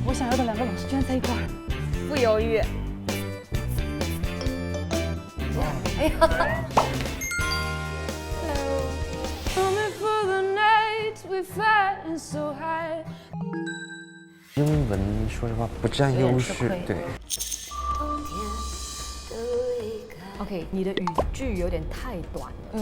我想要的2个老师居然在一块儿，不犹豫。哎呀。 英文说实话不占优势，对。 OK， 你的语句有点太短了。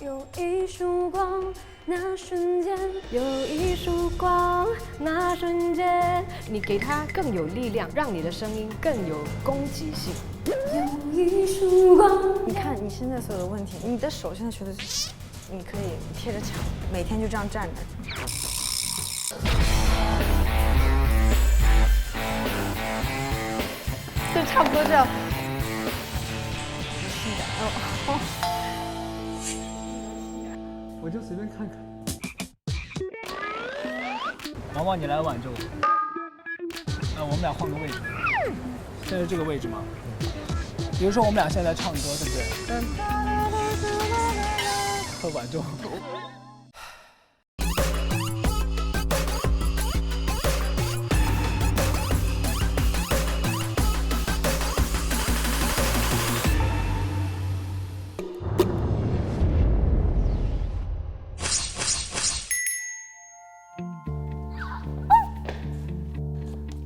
有一束光，那瞬间，有一束光，那瞬间，你给它更有力量，让你的声音更有攻击性。有一束光。你看你现在所有的问题，你的手现在学的是，你可以贴着墙，每天就这样站着。就差不多这样。我就随便看看。毛毛，你来挽着我。我们俩换个位置。现在这个位置吗？比如说我们俩现在在唱歌，对不对？会挽着我。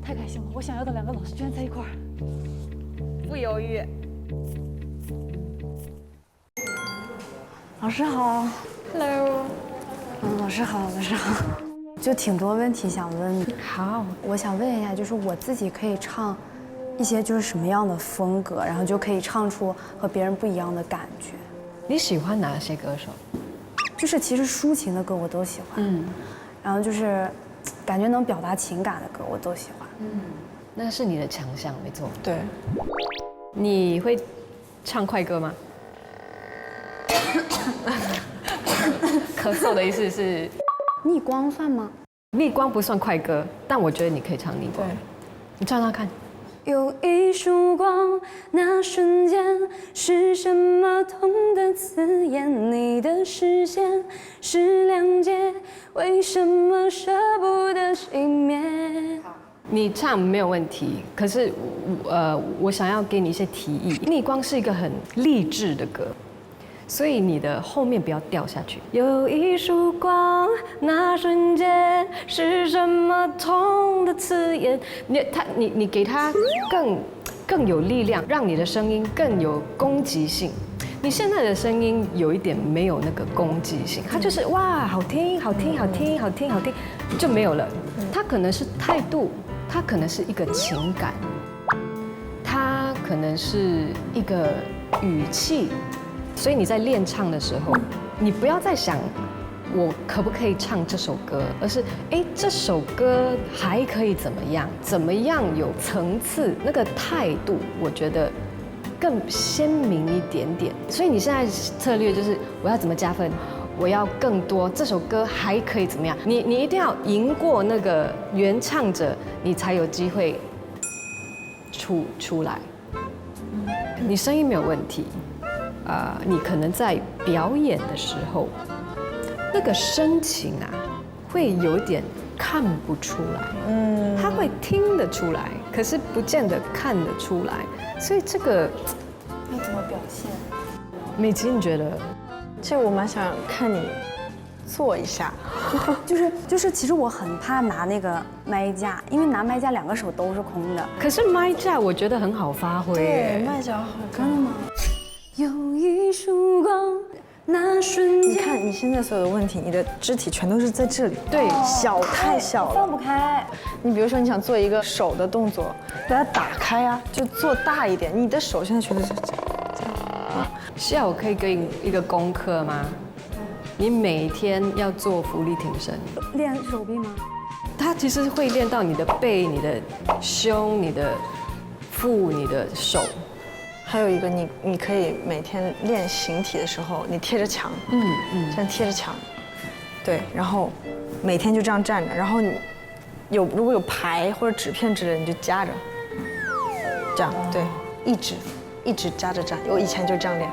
太开心了！我想要的2个老师居然在一块儿，不犹豫。老师好 Hello。老师好，老师好。就挺多问题想问你。好，我想问一下，就是我自己可以唱一些就是什么样的风格，然后就可以唱出和别人不一样的感觉。你喜欢哪些歌手？就是其实抒情的歌我都喜欢，然后就是感觉能表达情感的歌我都喜欢。那是你的强项，没错。对，你会唱快歌吗？咳嗽的意思是逆光算吗？逆光不算快歌，但我觉得你可以唱逆光。你唱唱看。有一束光，那瞬间是什么痛的刺眼？你的视线是谅解，为什么舍不得熄灭？你唱没有问题，可是我想要给你一些提议。逆光是一个很励志的歌，所以你的后面不要掉下去。有一束光，那瞬间是什么痛的刺眼？你给它更有力量，让你的声音更有攻击性。你现在的声音有一点没有那个攻击性，它就是哇，好听，好听，好听，好听，好听，就没有了。它可能是态度，它可能是一个情感，它可能是一个语气。所以你在练唱的时候，你不要再想我可不可以唱这首歌，而是这首歌还可以怎么样？怎么样有层次？那个态度，我觉得更鲜明一点点。所以你现在策略就是我要怎么加分？我要更多，这首歌还可以怎么样？你一定要赢过那个原唱者，你才有机会出来。你声音没有问题。你可能在表演的时候，那个深情啊，会有点看不出来，他会听得出来，可是不见得看得出来，所以这个要怎么表现？美琪，你觉得？其实我蛮想看你做一下，就是，其实我很怕拿那个麦架，因为拿麦架2个手都是空的。可是麦架我觉得很好发挥耶。麦架好，真的吗？有一束光，那瞬间。你看你现在所有的问题，你的肢体全都是在这里，对，小太小了，放不开。你比如说你想做一个手的动作，把它打开啊，就做大一点。你的手现在全都是这样。下午可以给你一个功课吗？你每天要做浮力挺身。练手臂吗？它其实会练到你的背、你的胸、你的腹、你的手。还有一个，你可以每天练形体的时候，你贴着墙，这样贴着墙，对，然后每天就这样站着，然后你如果有牌或者纸片之类的，你就夹着，这样对，一直夹着站。我以前就这样练。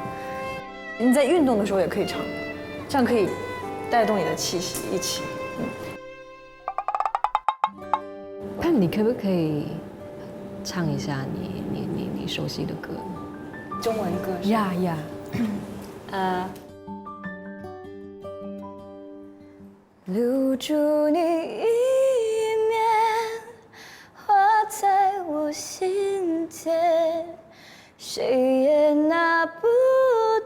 你在运动的时候也可以唱，这样可以带动你的气息一起。你可不可以唱一下你熟悉的歌？中文歌是呀呀，留住你一面，画在我心间，谁也拿不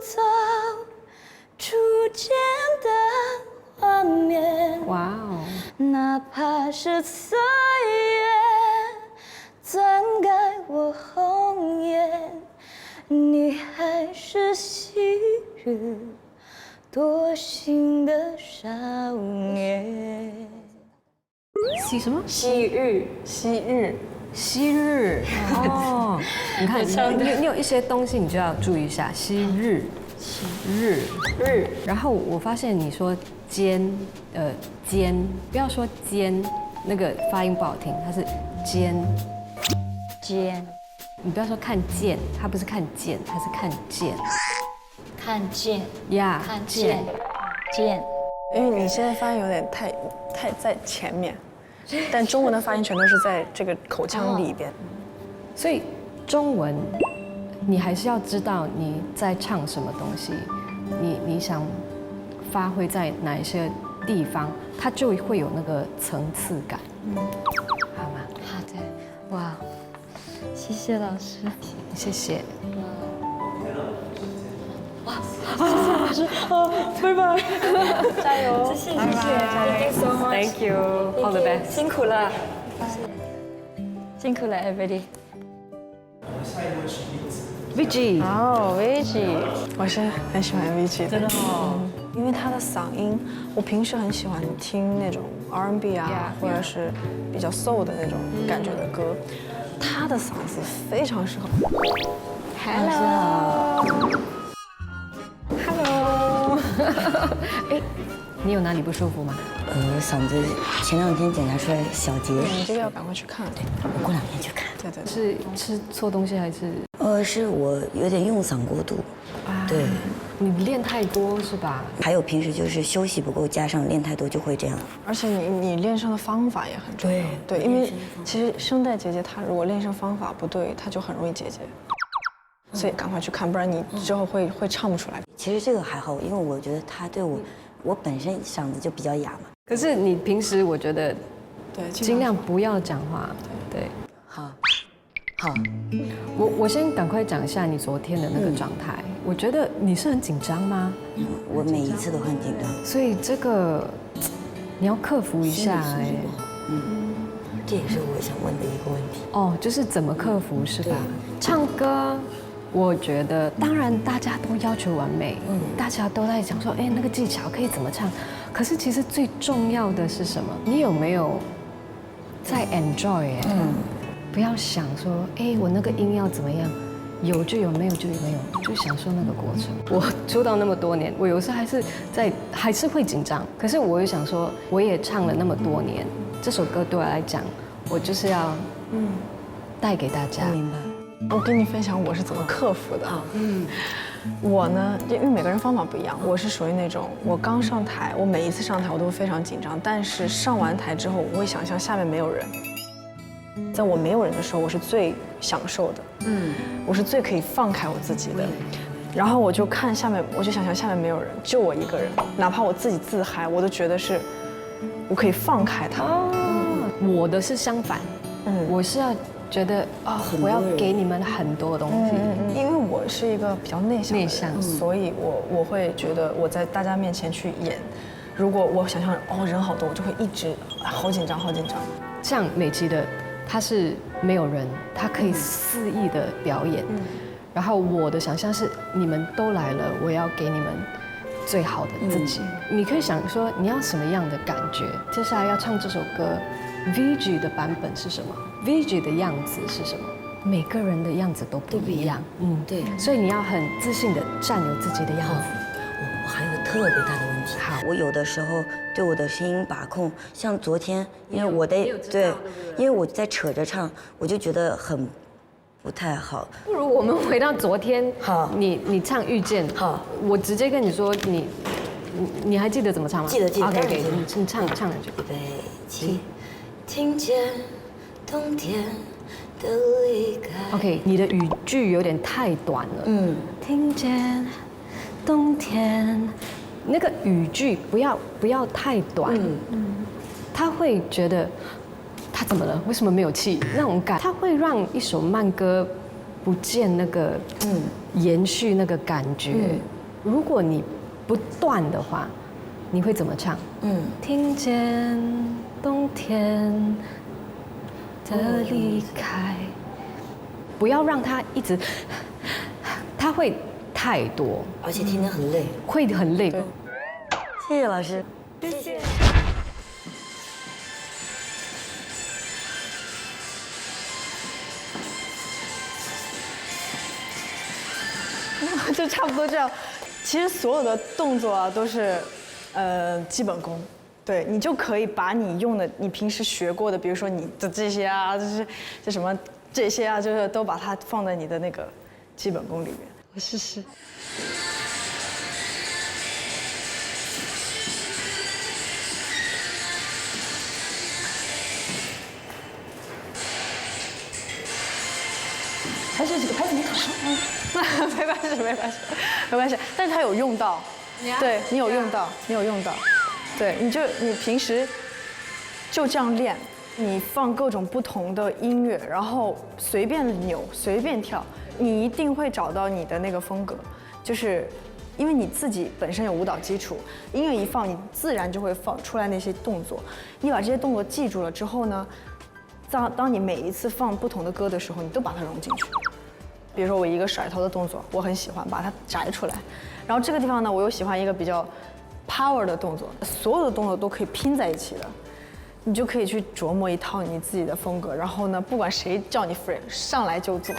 走初见的画面。哇哦！哪怕是岁月钻盖我红颜，你还是昔日多情的少年。昔什么？昔日，昔日，昔日。哦，你看，你有一些东西你就要注意一下。昔日，日。然后我发现你说肩，肩，不要说肩，那个发音不好听，它是肩。见，你不要说看见，它不是看见，它是看见。看见，呀，看见，见。因为你现在发音有点太在前面，但中文的发音全都是在这个口腔里边。所以中文，你还是要知道你在唱什么东西，你想发挥在哪一些地方，它就会有那个层次感，好吗？好的，哇，谢谢老师。谢谢。加油！谢谢，谢谢 ，Thank you so much。 Thank you, all the best。辛苦了，辛苦了 ，everybody。 Vigi，哦 ，Vigi，我是很喜欢 Vigi 的，真的哦，因为他的嗓音，我平时很喜欢听那种 R&B 啊，或者是比较 soul 的那种感觉的歌，他的嗓子非常适合。Hello， 哎，你有哪里不舒服吗？嗓子前2天检查出来小结，你这个要赶快去看。我过2天去看。对对对，是吃错东西还是？是我有点用嗓过度，对，你练太多是吧？还有平时就是休息不够，加上练太多就会这样。而且你练声的方法也很重要。对，因为其实声带结节，它如果练声方法不对，它就很容易结节。所以赶快去看，不然你之后会唱不出来。其实这个还好，因为我觉得他对我本身嗓子就比较哑嘛。可是你平时我觉得对，尽量不要讲话。对，好，我先赶快讲一下你昨天的那个状态。我觉得你是很紧张吗？我每一次都很紧张，所以这个你要克服一下哎。这也是我想问的一个问题。哦，就是怎么克服是吧？唱歌，我觉得当然大家都要求完美，大家都在讲说，哎，那个技巧可以怎么唱？可是其实最重要的是什么？你有没有在 enjoy？不要想说，哎，我那个音要怎么样？有就有，没有就没有，就享受那个过程。我出道那么多年，我有时候还是会紧张。可是我又想说，我也唱了那么多年，这首歌对我来讲，我就是要带给大家。明白。我跟你分享我是怎么克服的。我呢，因为每个人方法不一样，我是属于那种，我刚上台，我每一次上台我都非常紧张，但是上完台之后，我会想象下面没有人。在我没有人的时候，我是最享受的，我是最可以放开我自己的。然后我就看下面，我就想象下面没有人，就我一个人，哪怕我自己自嗨，我都觉得是，我可以放开它。我的是相反，我是要觉得我要给你们很多东西，因为我是一个比较内向的人，所以我会觉得我在大家面前去演，如果我想象人好多，我就会一直好紧张，好紧张。像美琪的，她是没有人，她可以肆意的表演。然后我的想象是，你们都来了，我要给你们最好的自己。你可以想说，你要什么样的感觉？接下来要唱这首歌 ，Vigi 的版本是什么 ？Vigi 的样子是什么？每个人的样子都不一样。对。所以你要很自信的占有自己的样子。我还有个特别大的问题，我有的时候对我的声音把控，像昨天，因为我对，因为我在扯着唱，我就觉得很不太好。不如我们回到昨天，好，你唱《遇见》，好，我直接跟你说，你还记得怎么唱吗？记得。OK， 你唱两句。预备起，听见冬天的离开。 OK， 你的语句有点太短了。听见冬天，那个语句不要太短。他会觉得他怎么了？为什么没有气？那种感，他会让一首慢歌不见那个延续那个感觉。如果你不断的话，你会怎么唱？听见冬天的离开，不要让他一直，他会太多，而且听得很累。会很累。谢谢老师。谢谢。就差不多这样。其实所有的动作啊都是，基本功。对你就可以把你用的、你平时学过的，比如说你的这些啊，这什么这些啊，就是都把它放在你的那个基本功里面。我试试。还是这个拍子没考上，没关系，没关系，没关系。但是它有用到，对你有用到，你有用到，对，你平时就这样练，你放各种不同的音乐，然后随便扭，随便跳，你一定会找到你的那个风格，就是因为你自己本身有舞蹈基础，音乐一放，你自然就会放出来那些动作。你把这些动作记住了之后呢？当你每一次放不同的歌的时候，你都把它融进去。比如说我一个甩头的动作，我很喜欢把它摘出来，然后这个地方呢，我又喜欢一个比较 power 的动作，所有的动作都可以拼在一起的，你就可以去琢磨一套你自己的风格，然后呢，不管谁叫你 free， 上来就做。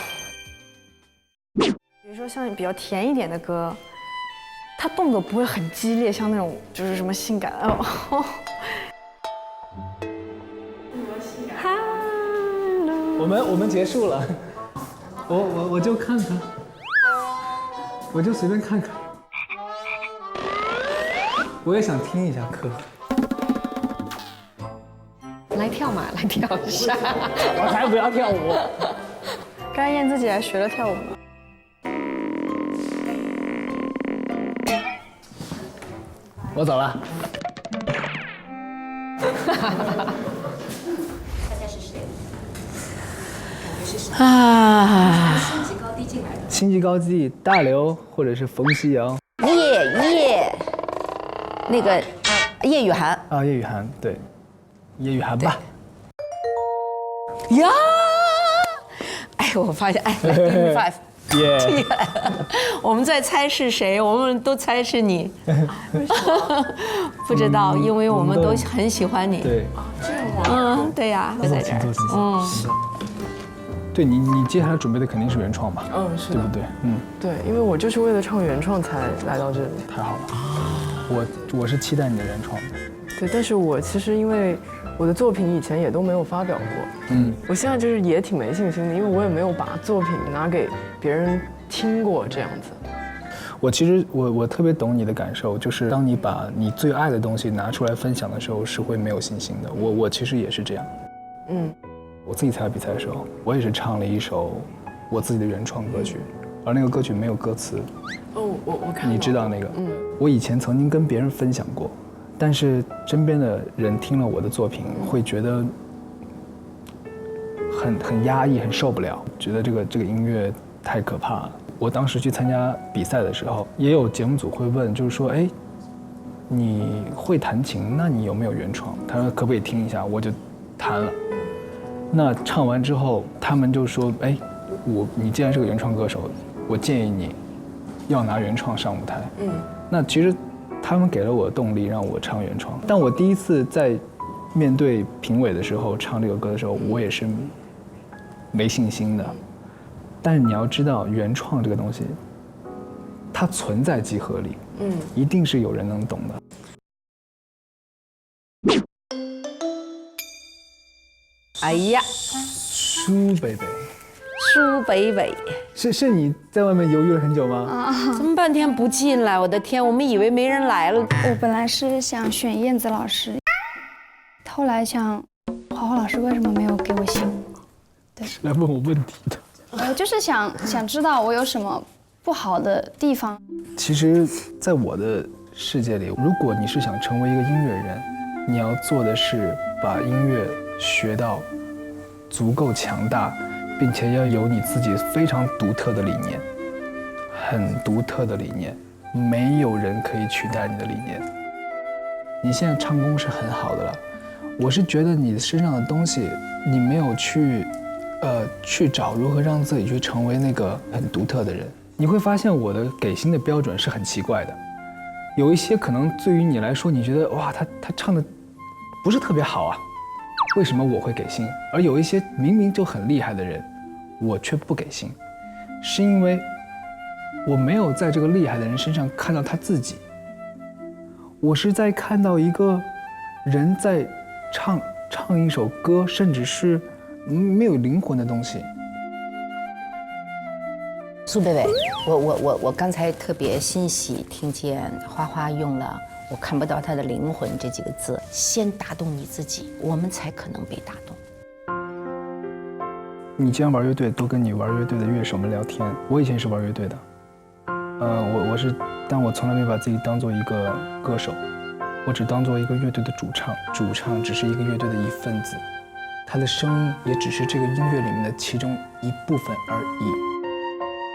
比如说像比较甜一点的歌，它动作不会很激烈，像那种就是什么性感哦。我们结束了，我就看看，我就随便看看，我也想听一下课。来跳嘛，来跳一下。我才不要跳舞。刚才燕子姐还学了跳舞呢。我走了。啊！星级高低，大刘或者是冯夕阳。那个叶雨涵啊，叶雨涵，对，叶雨涵吧。呀！哎，我发现，哎 ，5，耶！我们在猜是谁，我们都猜是你。不知道，因为我们都很喜欢你。对。对呀，都在这儿。对你接下来准备的肯定是原创吧？是的，对不对？对，因为我就是为了唱原创才来到这里。太好了，我是期待你的原创的。对，但是我其实因为我的作品以前也都没有发表过，我现在就是也挺没信心的，因为我也没有把作品拿给别人听过这样子。我特别懂你的感受，就是当你把你最爱的东西拿出来分享的时候，是会没有信心的。我其实也是这样。我自己参加比赛的时候，我也是唱了一首我自己的原创歌曲，而那个歌曲没有歌词。我看到。你知道那个？我以前曾经跟别人分享过，但是身边的人听了我的作品，会觉得很压抑，很受不了，觉得这个音乐太可怕了。我当时去参加比赛的时候，也有节目组会问，就是说，哎，你会弹琴，那你有没有原创？他说可不可以听一下？我就弹了。那唱完之后，他们就说，哎，你既然是个原创歌手，我建议你要拿原创上舞台。那其实他们给了我动力，让我唱原创。但我第一次在面对评委的时候唱这个歌的时候，我也是没信心的。但是你要知道，原创这个东西，它存在集合里，一定是有人能懂的。哎呀，舒北北，苏北北，是你在外面犹豫了很久吗？怎么半天不进来？我的天，我们以为没人来了。我本来是想选燕子老师，后来想华华老师为什么没有给我星？是来问我问题的。我就是想知道我有什么不好的地方。其实，在我的世界里，如果你是想成为一个音乐人，你要做的是把音乐学到足够强大，并且要有你自己非常独特的理念，很独特的理念，没有人可以取代你的理念。你现在唱功是很好的了，我是觉得你身上的东西，你没有去找如何让自己去成为那个很独特的人。你会发现我的给星的标准是很奇怪的，有一些可能对于你来说，你觉得哇，他唱的不是特别好啊，为什么我会给星？而有一些明明就很厉害的人，我却不给星，是因为我没有在这个厉害的人身上看到他自己，我是在看到一个人在唱一首歌，甚至是没有灵魂的东西。苏贝贝，我刚才特别欣喜听见花花用了“我看不到他的灵魂”这几个字，先打动你自己，我们才可能被打动。你既然玩乐队，多跟你玩乐队的乐手们聊天。我以前是玩乐队的，但我从来没把自己当做一个歌手，我只当做一个乐队的主唱。主唱只是一个乐队的一份子，他的声音也只是这个音乐里面的其中一部分而已。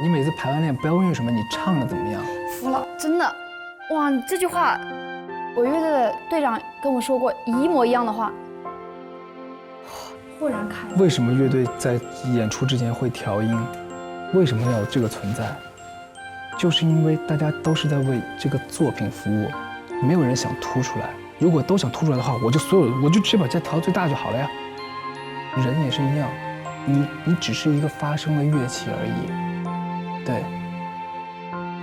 你每次排完练，不要问什么你唱的怎么样。服了，真的，哇！你这句话，我乐队的队长跟我说过一模一样的话，豁然开朗。为什么乐队在演出之前会调音？为什么要有这个存在？就是因为大家都是在为这个作品服务，没有人想突出来。如果都想突出来的话，我就直接把这调到最大就好了呀。人也是一样，你只是一个发声的乐器而已。对，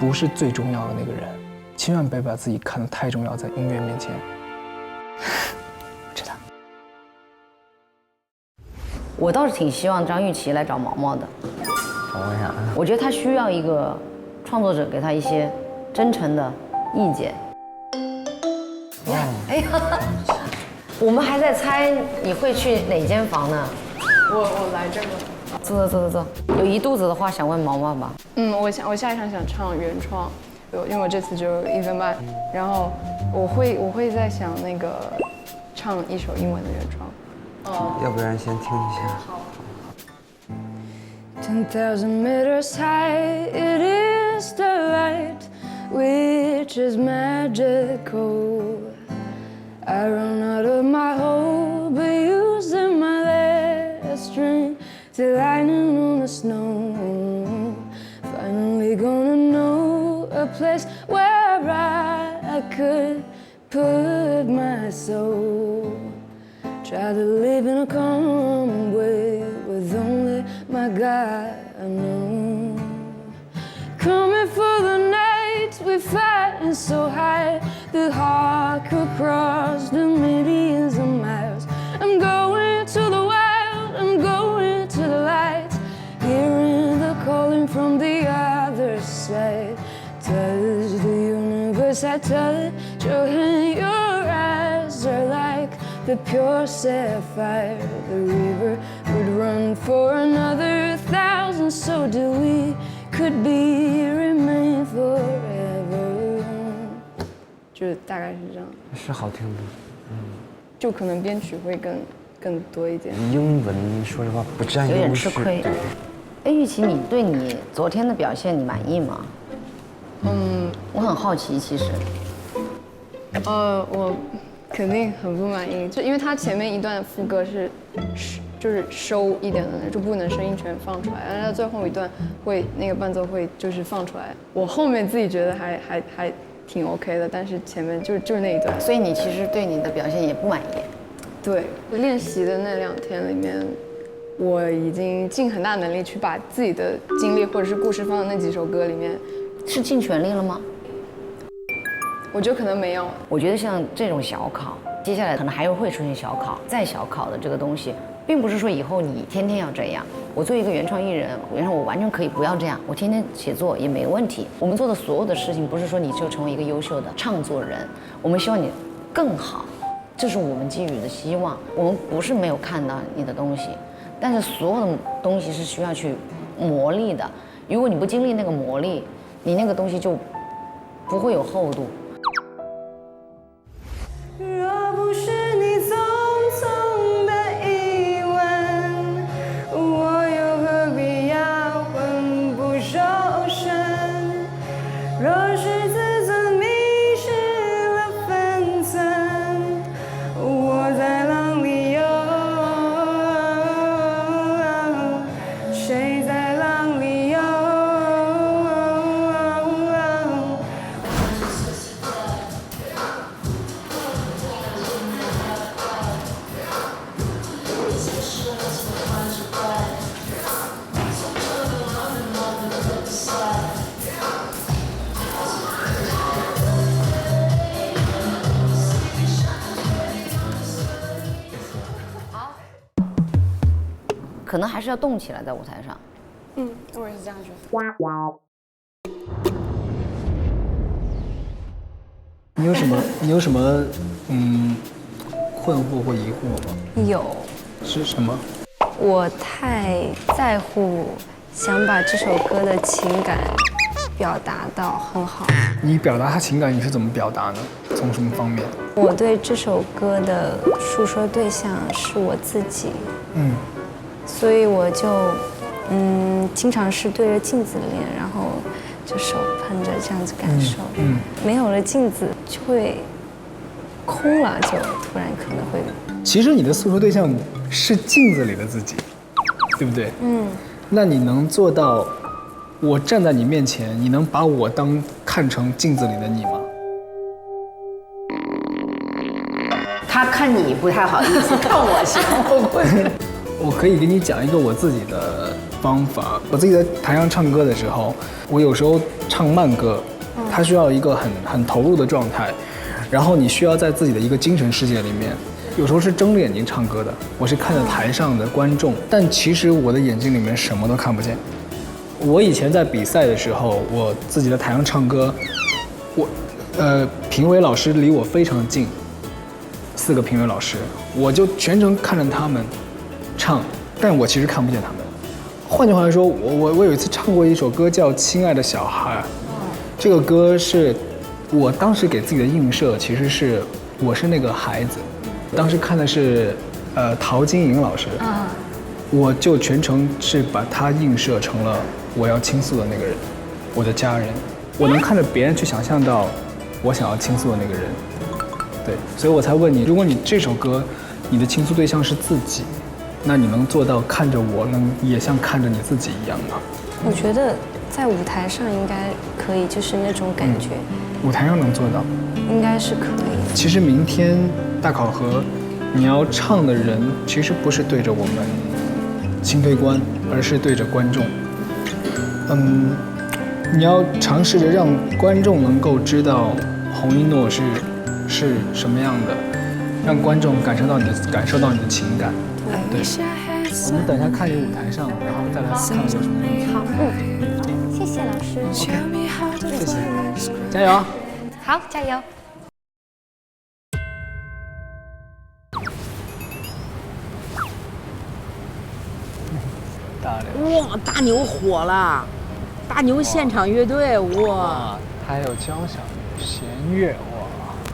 不是最重要的那个人，千万别把自己看得太重要，在音乐面前。知道。我倒是挺希望张钰琪来找毛毛的。为啥？我觉得他需要一个创作者给他一些真诚的意见。哎呀，我们还在猜你会去哪间房呢？我来这个。坐，有一肚子的话想问毛毛吧。我下一场想唱原创，因为我这次只有1分半，然后我会在想那个唱一首英文的原创。要不然先听一下。好。 10,000 meters high, it is the light which is magical. I run out of my hope, but using my last string to lightning on the snow. Finally gonna know a place where I could put my soul. Try to live in a calm way with only my God I know. Coming for the nights we fighting so high, the heart could cross the millions of miles. I'm going to the wild, I'm going to the light, hearing the calling from the other side. Touch the universe, I touch your hand, your eyes are like the pure sapphire. The river would run for another 1,000, so do we, could be, remain forever. 就大概是这样，是好听的，就可能编曲会更多一点。英文说实话不占优势，有点吃亏。哎，钰琪，你对你昨天的表现你满意吗？我很好奇，其实。我肯定很不满意，就因为它前面一段副歌就是收一点的，就不能声音全放出来，然后它最后一段会那个伴奏会就是放出来。我后面自己觉得还挺 OK 的，但是前面就是那一段。所以你其实对你的表现也不满意。对，练习的那2天里面，我已经尽很大能力去把自己的经历或者是故事放到那几首歌里面。是尽全力了吗？我觉得可能没有。我觉得像这种小考，接下来可能还会出现小考、再小考的这个东西，并不是说以后你天天要这样。我作为一个原创艺人，我完全可以不要这样，我天天写作也没问题。我们做的所有的事情，不是说你就成为一个优秀的唱作人，我们希望你更好。这是我们寄予的希望。我们不是没有看到你的东西，但是所有的东西是需要去磨砺的。如果你不经历那个磨砺，你那个东西就不会有厚度。若不是你匆匆的一吻，我又何必要魂不守舍？若是自尊迷失了分寸，我在浪里游，谁在浪里游？可能还是要动起来在舞台上。我也是这样觉得。你有什么困惑或疑惑吗？有，是什么？我太在乎想把这首歌的情感表达到很好。你表达他情感，你是怎么表达呢？从什么方面？我对这首歌的诉说对象是我自己，所以我就经常是对着镜子练，然后就手喷着这样子感受。没有了镜子就会空了，就突然可能会。其实你的诉说对象是镜子里的自己，对不对？那你能做到，我站在你面前，你能把我看成镜子里的你吗？他看你不太好意思，看我行，我估计。我可以给你讲一个我自己的方法。我自己在台上唱歌的时候，我有时候唱慢歌，它需要一个很投入的状态，然后你需要在自己的一个精神世界里面。有时候是睁着眼睛唱歌的，我是看着台上的观众，但其实我的眼睛里面什么都看不见。我以前在比赛的时候，我自己在台上唱歌，评委老师离我非常近，4个评委老师，我就全程看着他们唱，但我其实看不见他们。换句话来说，我有一次唱过一首歌叫《亲爱的小孩》，这个歌是我当时给自己的映射，其实是我是那个孩子。当时看的是陶晶莹老师，我就全程是把他映射成了我要倾诉的那个人，我的家人。我能看着别人去想象到我想要倾诉的那个人，对，所以我才问你，如果你这首歌你的倾诉对象是自己，那你能做到看着我也像看着你自己一样吗？我觉得在舞台上应该可以，就是那种感觉。舞台上能做到，应该是可以。其实明天大考核，你要唱的人其实不是对着我们新推官，而是对着观众。你要尝试着让观众能够知道洪一诺是什么样的，让观众感受到你的情感。对，我们等一下看你舞台上，然后再来看有什么问题。好，谢谢老师。OK， 谢谢，加油！好，加油。哇，大牛火了！大牛现场乐队，哇！还有交响乐、弦乐，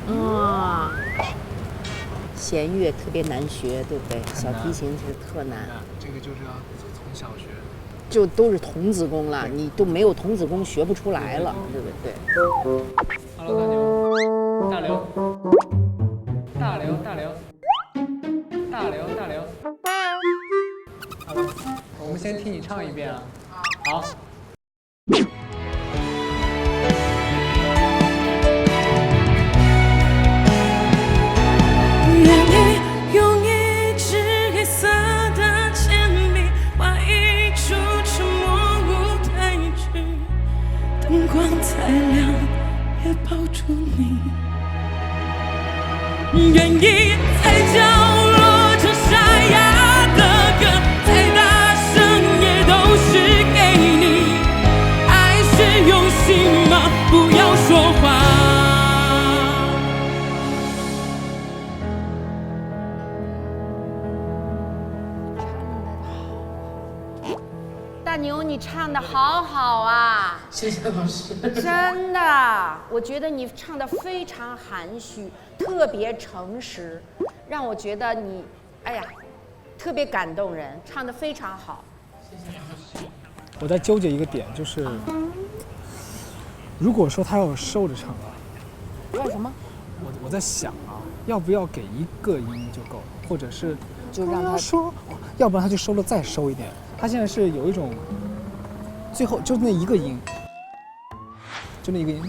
哇！弦乐特别难学，对不对？小提琴是特难。这个就是要从小学，就都是童子功了，你都没有童子功学不出来了，对不对？Hello， 大牛，大刘，大刘，大刘，大刘。好了，我们先听你唱一遍啊。好。再亮也抱住你，愿意在角落唱沙哑的歌，再大声也都是给你。爱是用心吗？不要说话。大牛，你唱的好好啊！谢谢老师。真的，我觉得你唱的非常含蓄，特别诚实，让我觉得你，哎呀，特别感动人，唱的非常好。谢谢老师。我在纠结一个点，就是如果说他要收着唱啊，为什么？我在想啊，要不要给一个音就够了，或者是就让他说，要不然他就收了再收一点。他现在是有一种，最后就那一个音，就那一个音。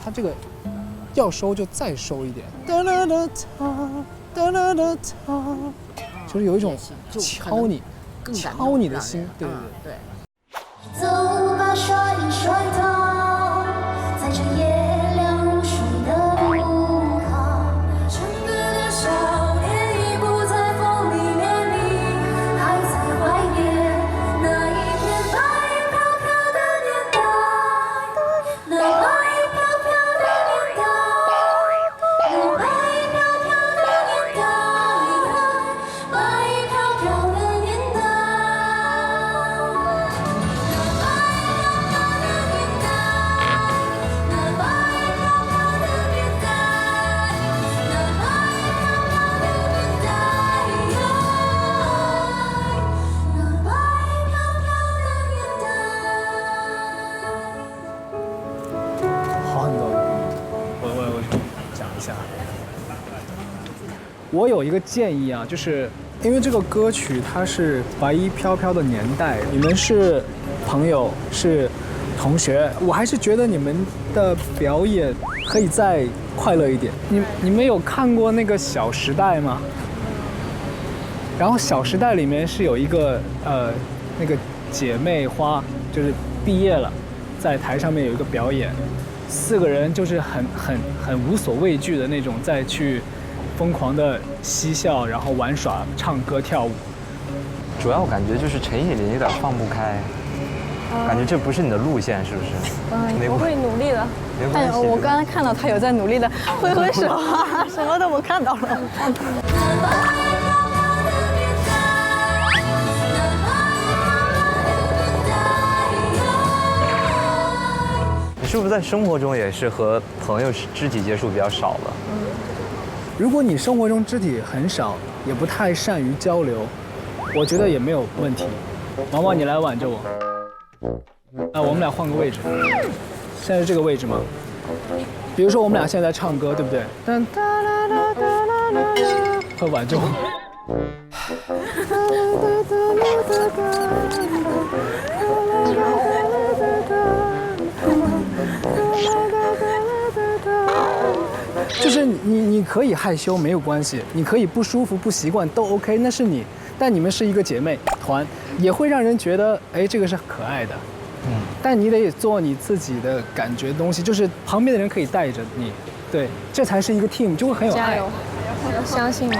他这个要收就再收一点，就是有一种敲你的心，对对对。走吧，甩一甩头，在这夜凉如水的路口，唱歌的少年已不在风里面，你还在怀念那一片白云飘飘的年代，那白云飘飘的年代，那白云飘飘的年代，白云飘飘的年代。好很多，我讲一下。我有一个建议啊，就是因为这个歌曲它是白衣飘飘的年代，你们是朋友是同学，我还是觉得你们的表演可以再快乐一点。你们有看过那个《小时代》吗？然后《小时代》里面是有一个那个姐妹花，就是毕业了，在台上面有一个表演，4个人就是很无所畏惧的那种，再去疯狂的嬉笑，然后玩耍、唱歌、跳舞。主要感觉就是陈以琳有点放不开，感觉这不是你的路线，是不是？我会努力的。哎呦，我刚刚看到他有在努力的挥挥手啊，什么的我看到了。你是不是在生活中也是和朋友肢体接触比较少了？如果你生活中肢体很少，也不太善于交流，我觉得也没有问题。毛毛，你来挽着我。我们俩换个位置。现在是这个位置吗？比如说我们俩现在在唱歌，对不对？会挽着我。就是你可以害羞没有关系，你可以不舒服不习惯都 OK， 那是你。但你们是一个姐妹团，也会让人觉得哎这个是可爱的。但你得做你自己的感觉东西，就是旁边的人可以带着你，对，这才是一个 team， 就会很有爱。加油，相信我。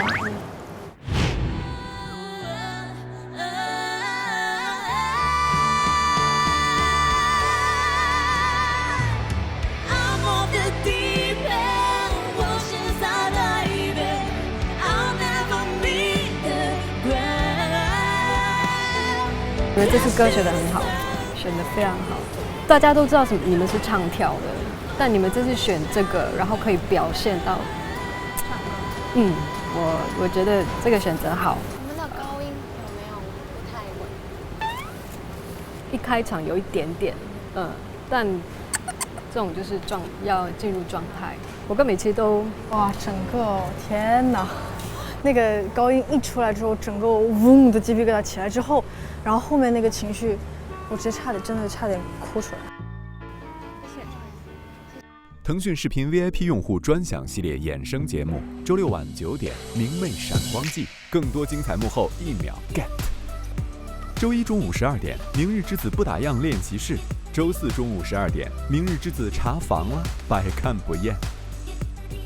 我觉得这次歌选得很好，选得非常好。大家都知道你们是唱跳的，但你们这次选这个，然后可以表现到，我觉得这个选择好。我们的高音有没有不太稳？一开场有一点点，但这种就是要进入状态。我跟美琪都哇，整个天哪！那个高音一出来之后，整个嗡的鸡皮疙瘩起来之后，然后后面那个情绪，我直接真的差点哭出来。腾讯视频 VIP 用户专享系列衍生节目，周六晚9点，《明媚闪光记》，更多精彩幕后1秒 get。周一中午12点，《明日之子不打烊练习室》；周四中午12点，《明日之子查房了》，百看不厌。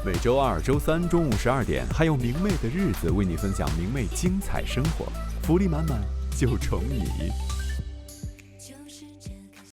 每周二、周三中午12点，还有明媚的日子为你分享明媚精彩生活，福利满满就宠你。